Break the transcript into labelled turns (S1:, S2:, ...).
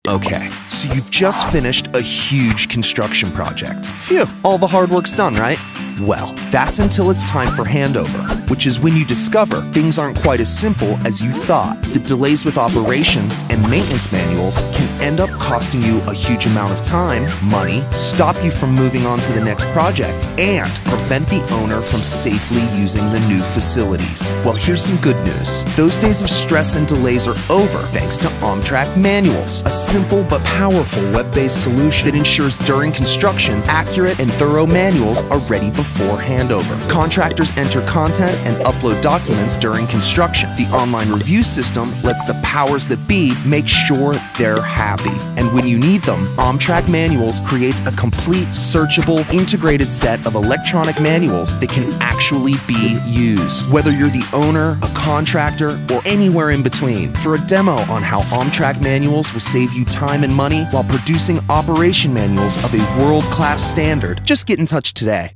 S1: Okay, so you've just finished a huge construction project. Phew, all the hard work's done, right? Well, that's until it's time for handover, which is when you discover things aren't quite as simple as you thought. The delays with operation and maintenance manuals can end up costing you a huge amount of time, money, stop you from moving on to the next project, and prevent the owner from safely using the new facilities. Well, here's some good news. Those days of stress and delays are over thanks to OMTrak Manuals, a simple but powerful web-based solution that ensures during construction, accurate and thorough manuals are ready before handover. Contractors enter content and upload documents during construction. The online review system lets the powers that be make sure they're happy. And when you need them, OMTrak Manuals creates a complete, searchable, integrated set of electronic manuals that can actually be used. Whether you're the owner, a contractor, or anywhere in between. For a demo on how OMTrak Manuals will save you time and money while producing operation manuals of a world-class standard, just get in touch today.